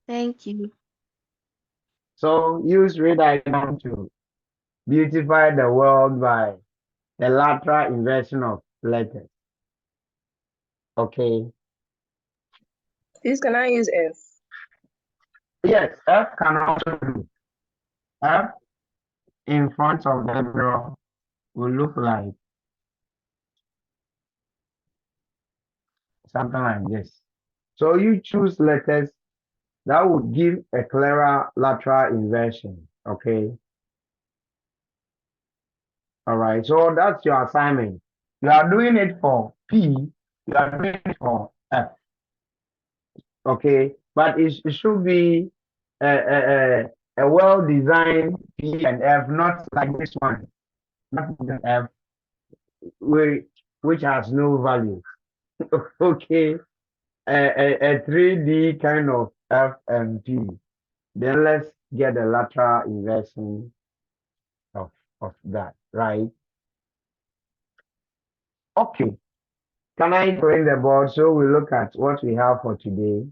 Thank you. So use ray diagram to beautify the world by the lateral inversion of letters. Okay. Please, can I use F? Yes, F can also do. F in front of the mirror will look like something like this. So you choose letters that would give a clearer lateral inversion. Okay. All right. So that's your assignment. You are doing it for P. You are doing it for F. Okay. But it should be a well-designed P and F, not like this one. Not the F, which has no value. Okay. A 3D kind of F and P. Then let's get the lateral inversion of that, right? Okay. Can I bring the board so we look at what we have for today?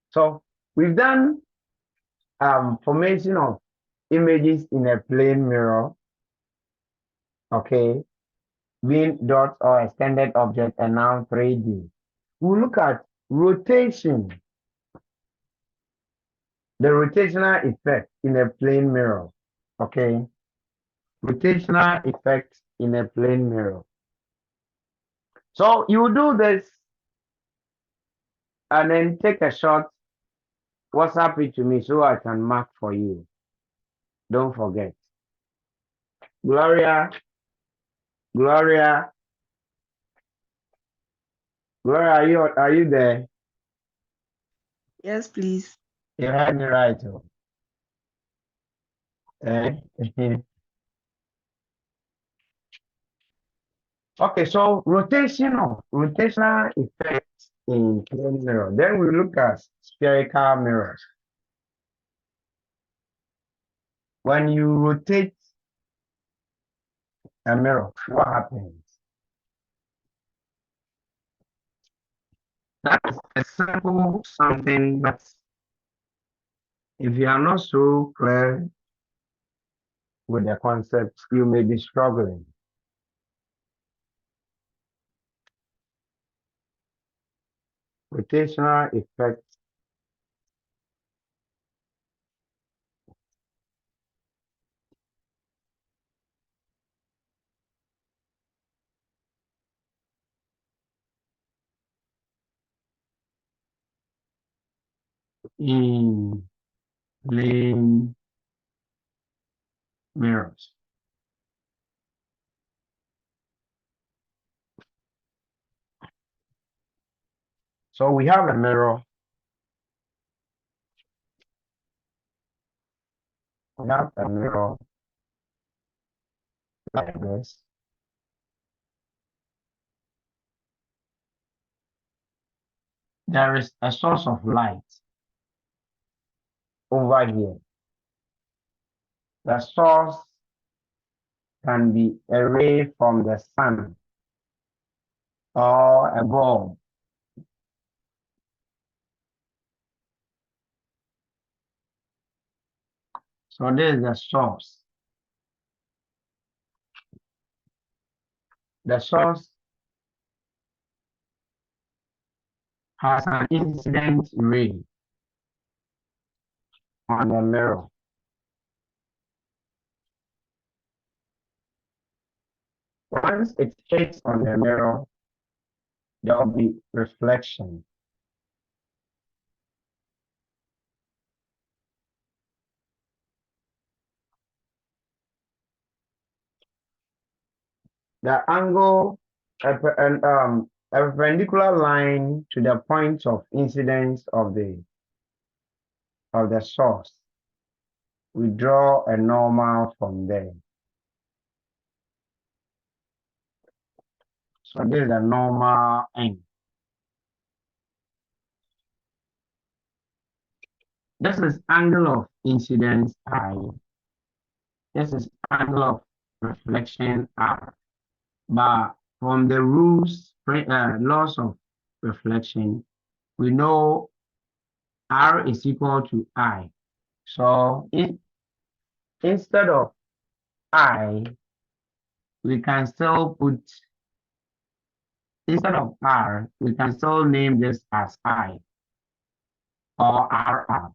So we've done formation of images in a plane mirror, okay, being dots or extended object, and now 3D. We'll look at rotation, the rotational effect in a plane mirror, okay, rotational effect in a plane mirror. So you do this and then take a shot, WhatsApp it to me so I can mark for you. Don't forget. Gloria, Gloria, Gloria, are you there? Yes, please. You heard me right. Oh. Eh? Okay, so rotational effects in plane mirror. Then we look at spherical mirrors. When you rotate a mirror, what happens? That's a simple something, but if you are not so clear with the concept, you may be struggling. Rotational effect in plane mirrors. So we have a mirror. We have a mirror like this. There is a source of light over here. The source can be a ray from the sun or a bulb. So this is the source. The source has an incident ray on the mirror. Once it hits on the mirror, there will be reflection. The angle, a perpendicular line to the point of incidence of the source. We draw a normal from there. So this is the normal end. This is angle of incidence I. This is angle of reflection R. But from the rules, laws of reflection, we know R is equal to I. So instead of I, we can still put, instead of R, we can still name this as I or RR.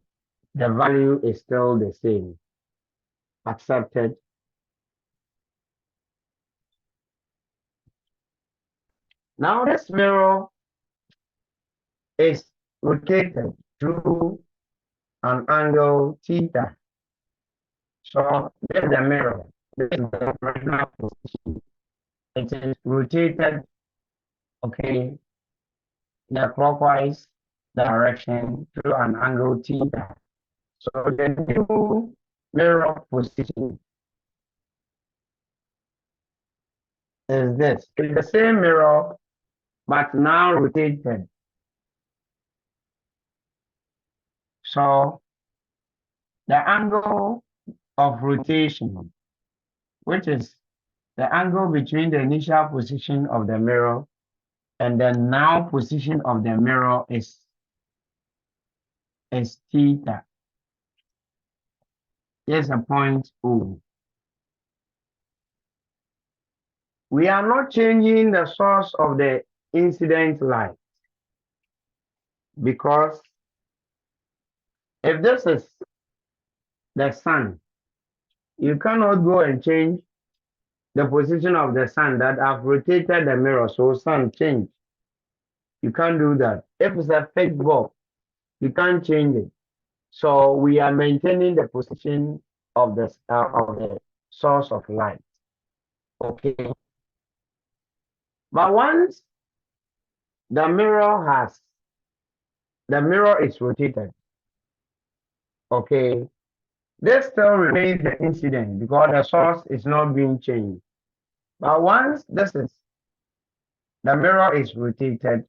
The value is still the same. Accepted. Now this mirror is rotated through an angle theta. So this is the mirror. This is the original position. It is rotated, okay, in a clockwise direction through an angle theta. So the new mirror position is this. It's the same mirror, but now rotated. So the angle of rotation, which is the angle between the initial position of the mirror and the now position of the mirror is theta. Here's a point O. We are not changing the source of the incident light, because if this is the sun, you cannot go and change the position of the sun that have rotated the mirror, so sun change. You can't do that. If it's a fixed bulb, you can't change it. So we are maintaining the position of the source of light. Okay. But once the mirror is rotated, okay, this still remains the incident because the source is not being changed. But once the mirror is rotated,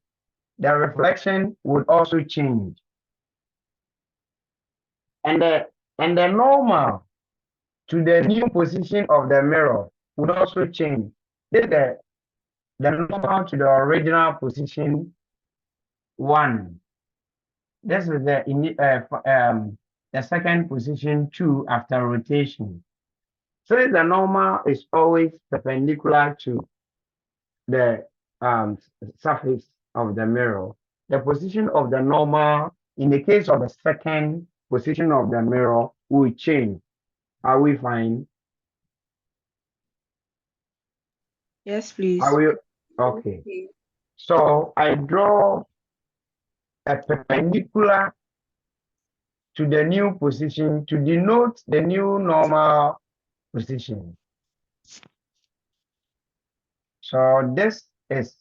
the reflection would also change. And the normal to the new position of the mirror would also change. This is the normal to the original position 1. This is the second position 2 after rotation. So the normal is always perpendicular to the surface of the mirror. The position of the normal, in the case of the second position of the mirror, will change. Are we fine? Yes, please. Are we okay? So I draw a perpendicular to the new position to denote the new normal position. So this is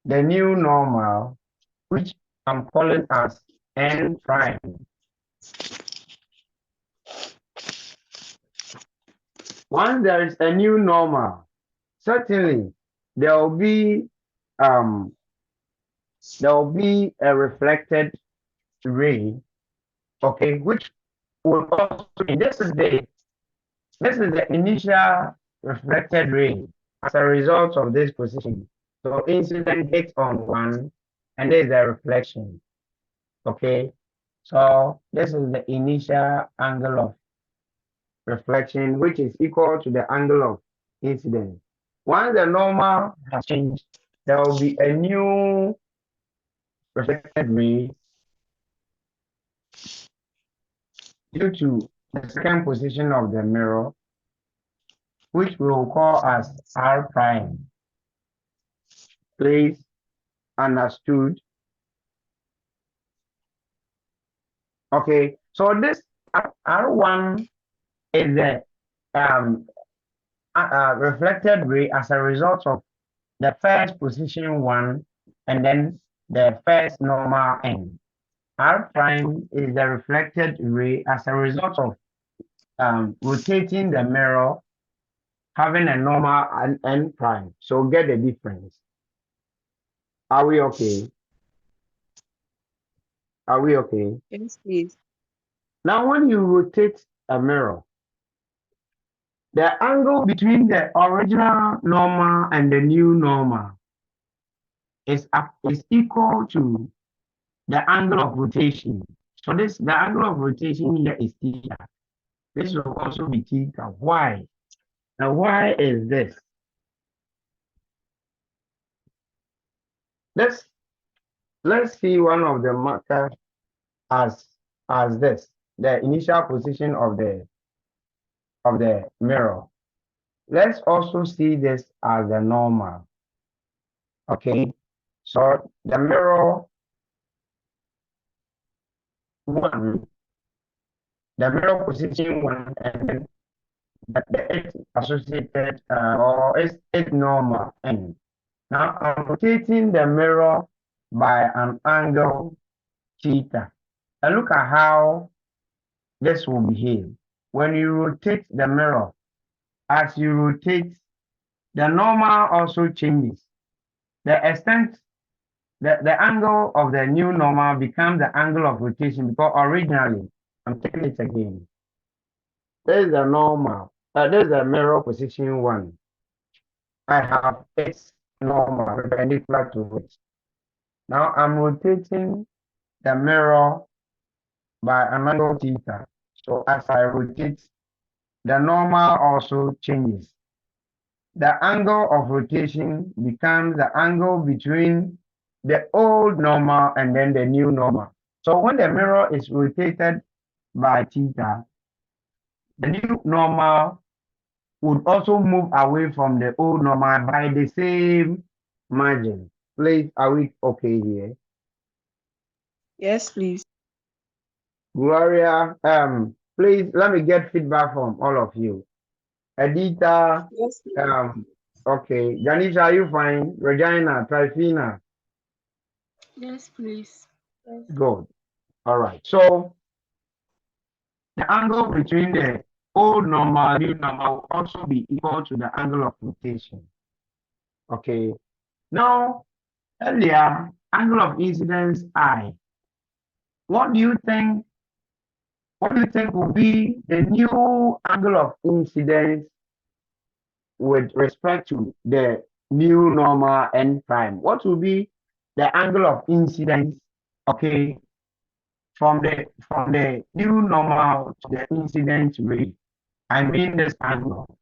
the new normal, which I'm calling as N prime. Once there is a new normal, certainly there will be a reflected ray, okay, which will also, this is the initial reflected ray as a result of this position. So incident hits on 1, and there is a reflection. Okay, so this is the initial angle of reflection, which is equal to the angle of incidence. Once the normal has changed, there will be a new reflected ray due to the second position of the mirror, which we will call as R prime. Please understood? Okay, so this R1 is the reflected ray as a result of the first position 1 and then the first normal end. R prime is the reflected ray as a result of rotating the mirror, having a normal and N prime. So get the difference. Are we okay? Are we okay? Yes, please. Now, when you rotate a mirror, the angle between the original normal and the new normal is equal to the angle of rotation. So the angle of rotation here is theta. This will also be theta. Why? Now, why is this? Let's see one of the markers as this, the initial position of the mirror. Let's also see this as the normal. Okay, so the mirror 1, the mirror position 1, and then the associated or it's normal n. Now I'm rotating the mirror by an angle theta. And look at how this will behave. When you rotate the mirror, as you rotate, the normal also changes. The extent, the angle of the new normal becomes the angle of rotation because originally, I'm taking it again. This is the normal. This is the mirror position 1. I have its normal perpendicular to it. Now I'm rotating the mirror by an angle theta. So as I rotate, the normal also changes. The angle of rotation becomes the angle between the old normal and then the new normal. So when the mirror is rotated by theta, the new normal would also move away from the old normal by the same margin. Please, are we okay here? Yes, please. Gloria, please let me get feedback from all of you. Edita, Yes, please. okay. Janisha, are you fine? Regina, Trifina, Yes, please. good. All right. So the angle between the old normal, new normal will also be equal to the angle of rotation. Okay. Now, earlier, angle of incidence I. What do you think? What do you think will be the new angle of incidence with respect to the new normal n prime? What will be the angle of incidence? Okay, from the new normal to the incident rate. I mean this angle.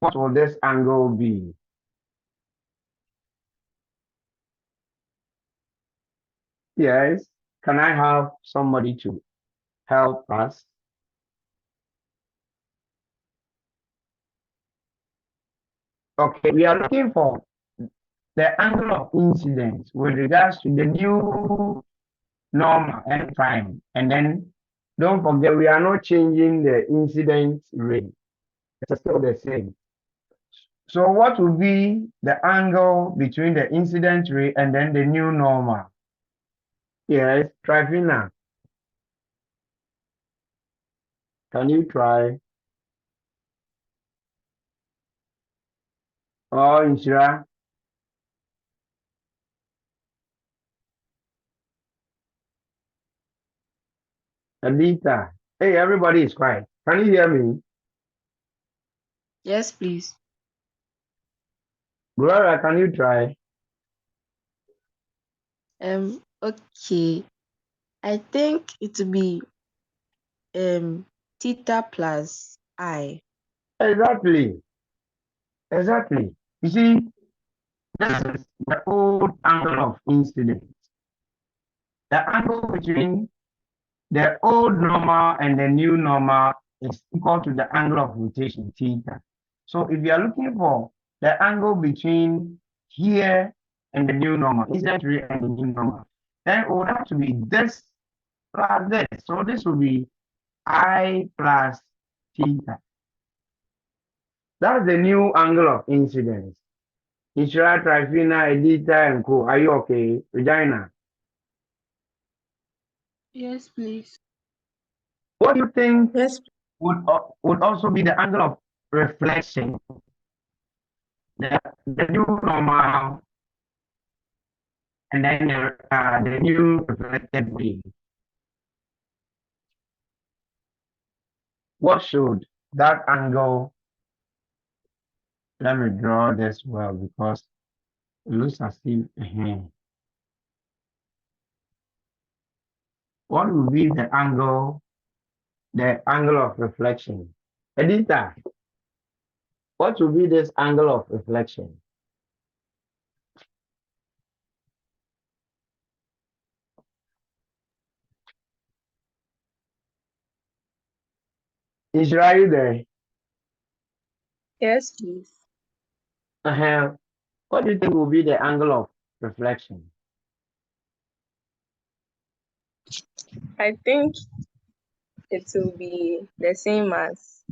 What will this angle be? Yes. Can I have somebody to help us? Okay, we are looking for the angle of incidence with regards to the new normal n prime. And then don't forget, we are not changing the incidence rate. It's still the same. So what will be the angle between the incident rate and then the new normal? Yes, Trifina. Can you try? Oh, Inshira. Alita. Hey, everybody is quiet. Can you hear me? Yes, please. Gloria, can you try? Okay. I think it will be theta plus I. Exactly. Exactly. You see, this is the old angle of incidence. The angle between the old normal and the new normal is equal to the angle of rotation, theta. So if you are looking for the angle between here and the new normal, incident rate and the new normal, then it would have to be this plus this. So this will be I plus theta. That's the new angle of incidence. Inshira, Trifina, Edita, and Co. Are you okay? Regina, Yes, please. what do you think Yes, would also be the angle of reflection? The new normal and then the new reflected ray. What should that angle let me draw this well because it looks as if what will be the angle of reflection? Editor, what will be this angle of reflection? Ishra, are you there? Yes, please. What do you think will be the angle of reflection? I think it will be the same as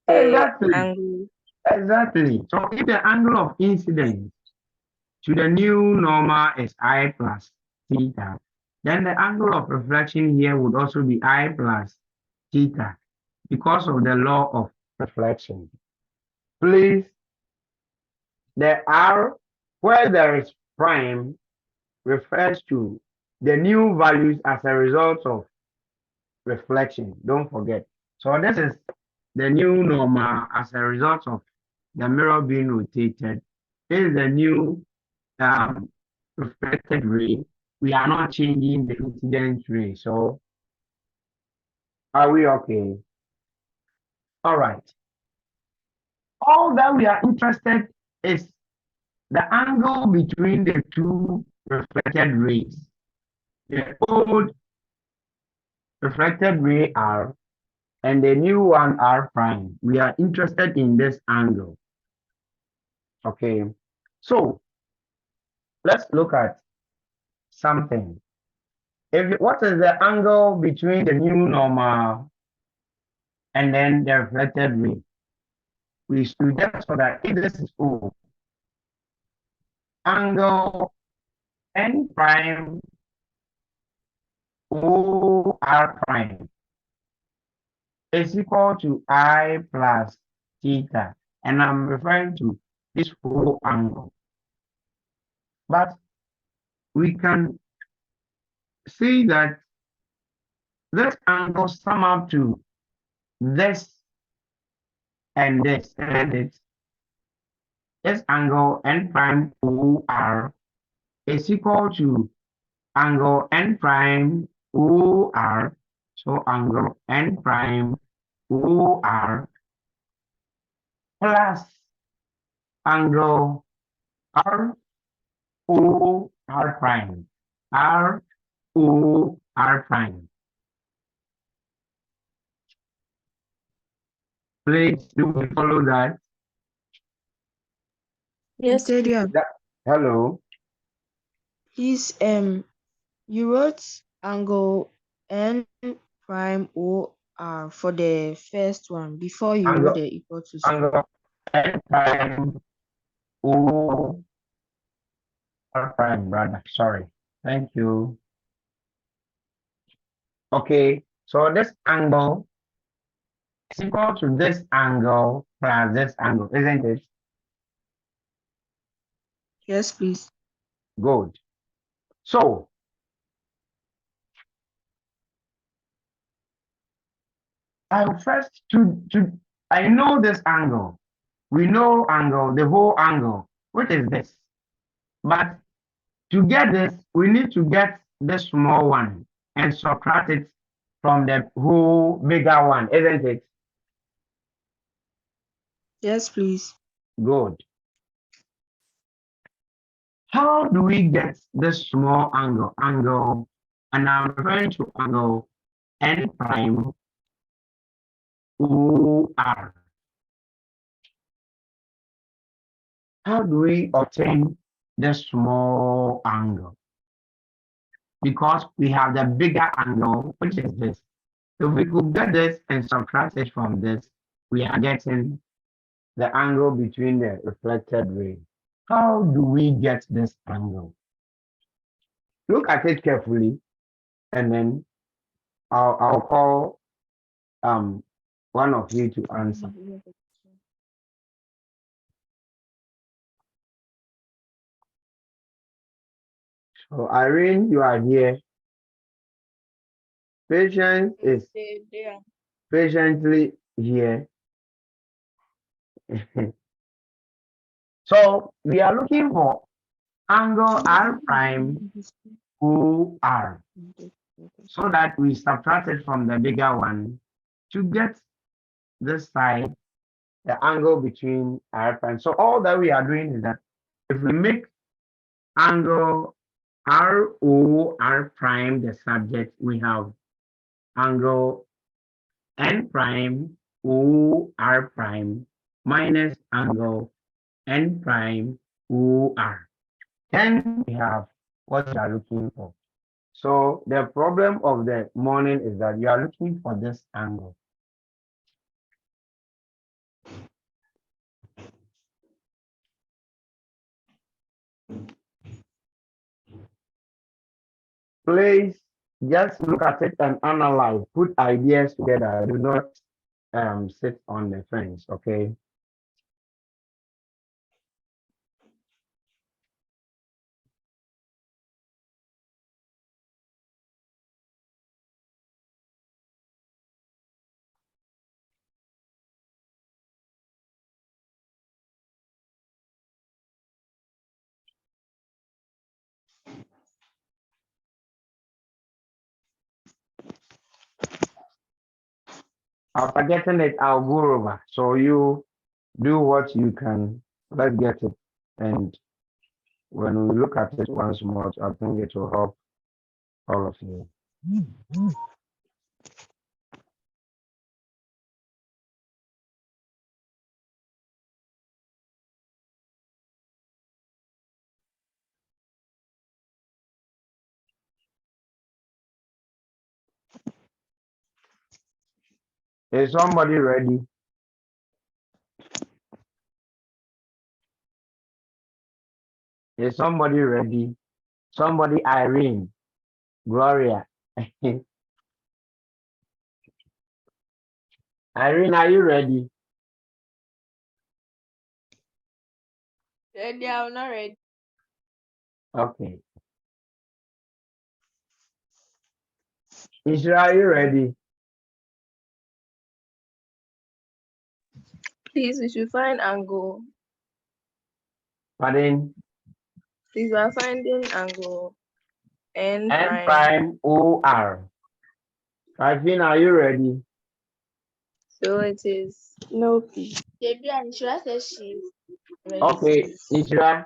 the Exactly. angle. Exactly. So if the angle of incidence to the new normal is I plus theta, then the angle of reflection here would also be I plus theta because of the law of reflection. Please, the R where there is prime refers to the new values as a result of reflection. Don't forget. So this is the new normal as a result of the mirror being rotated. This is the new reflected ray. We are not changing the incident ray. So are we okay? All right. All that we are interested is the angle between the two reflected rays. The old reflected ray R and the new one R prime. We are interested in this angle. Okay. So let's look at something. What is the angle between the new normal and then the reflected ray? We should just for that if this is O, angle N prime O R prime is equal to I plus theta. And I'm referring to this whole angle. But we can see that this angle sum up to this and this, and this angle N prime O R is equal to angle N prime O R. So angle N prime O R plus angle R O R prime. R O R prime. Please do we follow that? Yes, please. Stadium. Hello. Please, you wrote angle N prime OR for the first one before you wrote the equal to sign. Angle N prime O R prime, brother. Sorry. Thank you. Okay. So this angle is equal to this angle plus this angle, isn't it? Yes, please. Good. So I first I know this angle. We know angle, the whole angle. What is this? But to get this, we need to get this small one and subtract it from the whole bigger one, isn't it? Yes, please. Good. How do we get this small angle? And I'm referring to angle N prime OR. How do we obtain this small angle? Because we have the bigger angle, which is this. If we could get this and subtract it from this, we are getting the angle between the reflected ray. How do we get this angle? Look at it carefully, and then I'll call one of you to answer. So Irene, you are here. Patience is patiently here. So we are looking for angle R prime OR so that we subtract it from the bigger one to get this side, the angle between R prime. So all that we are doing is that if we make angle ROR prime the subject, we have angle N prime OR prime minus angle N prime OR. Then we have what you are looking for. So the problem of the morning is that you are looking for this angle. Please just look at it and analyze, put ideas together. Do not sit on the fence, okay? After getting it, I'll go over. So you do what you can. Let's get it. And when we look at it once more, I think it will help all of you. Is somebody ready? Is somebody ready? Somebody, Irene, Gloria. Irene, are you ready? Ready? I'm not ready. Okay. Isra, are you ready? Please, we should find angle. Pardon? Please, we are finding angle N N prime. prime OR. Irene, are you ready? So it is no, please. Maybe I'm sure I said she's ready. Okay, Isra.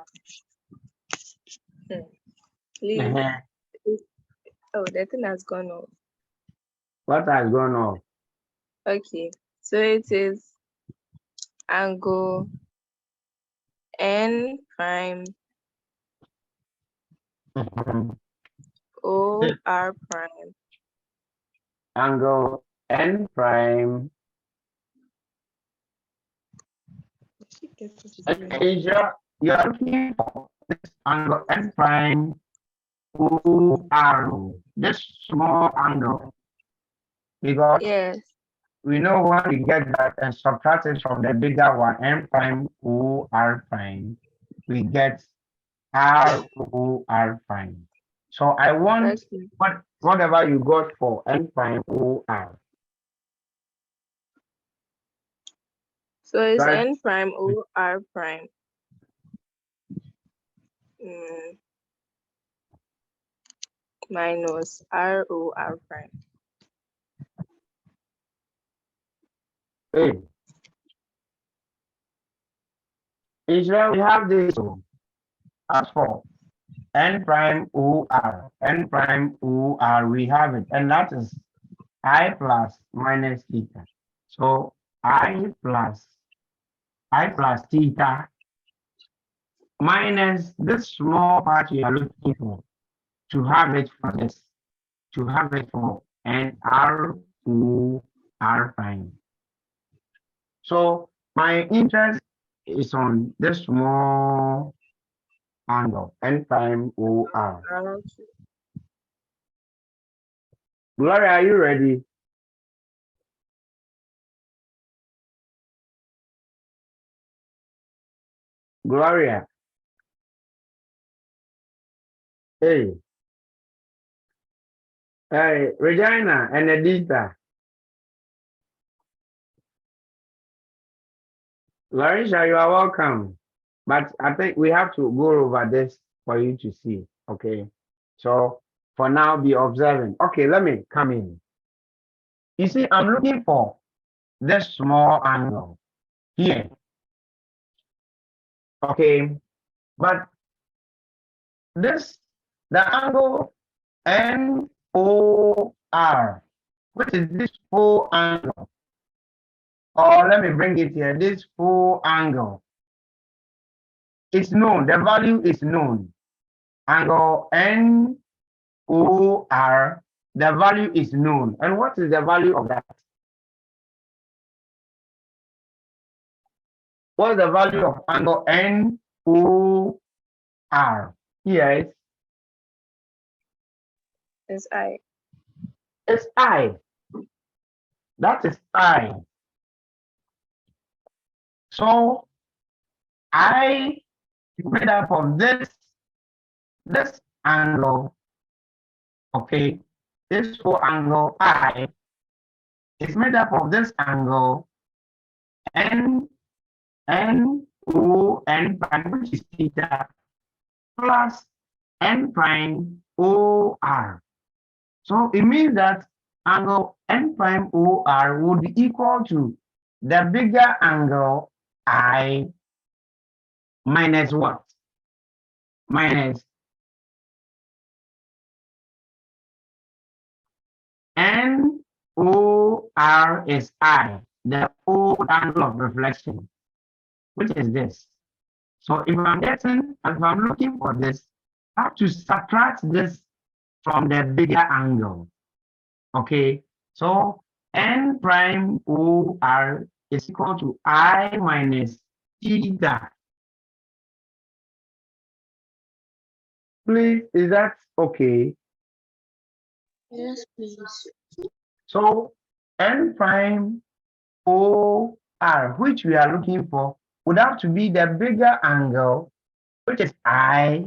Please. Uh-huh. Oh, the thing has gone off. What has gone on? Okay, so it is angle N prime OR prime. Angle N prime. Asia, you are looking for this angle N prime OR. This small angle. Because Yes. we know when we get that and subtract it from the bigger one, N prime OR prime, we get ROR prime. So I want whatever you got for N prime OR. So it's Right. N prime OR prime. Minus ROR prime. Hey. Israel, we have this as for N prime OR. N prime OR, we have it, and that is I plus minus theta. So I plus theta minus this small part you are looking for to have it for this, to have it for N R O R prime. So my interest is on this small angle, N prime OR. Gloria, are you ready? Gloria. Hey. Hey, Regina and Edita. Larissa, you are welcome. But I think we have to go over this for you to see. Okay. So for now, be observing. Okay, let me come in. You see, I'm looking for this small angle here. Okay. But this, the angle NOR, which is this full angle. Or let me bring it here, this full angle. It's known, the value is known. Angle NOR, the value is known. And what is the value of that? What is the value of angle NOR? Yes, Is I. it's I. That is I. So I is made up of this angle, okay? This full angle I is made up of this angle N O N prime, which is theta, plus N prime O R. So it means that angle N prime O R would be equal to the bigger angle I minus what? Minus NOR is I, the old angle of reflection, which is this. So if I'm looking for this, I have to subtract this from the bigger angle. Okay, so N prime OR is equal to I minus theta. Please, is that okay? Yes, please. So N prime OR, which we are looking for, would have to be the bigger angle, which is I,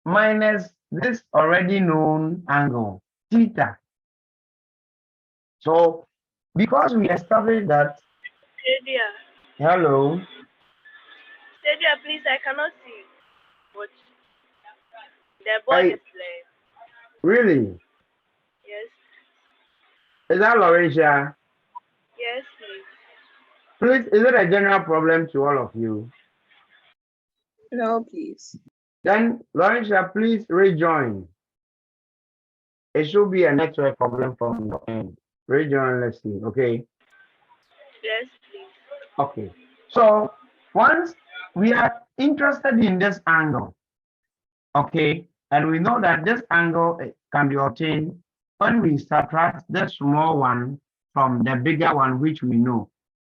minus this already known angle, theta. So because we established that, Stadia. hello, Stadia, please, I cannot see. But the board is blank. really? Yes. Is that Laurentia? Yes, please. Please, is it a general problem to all of you? No, please. Then, Laurentia, please rejoin. It should be a network problem from your end. Rejoin, let's see, okay? Yes, please. Okay. So, once we are interested in this angle, okay, and we know that this angle can be obtained when we subtract the small one from the bigger one, which we know.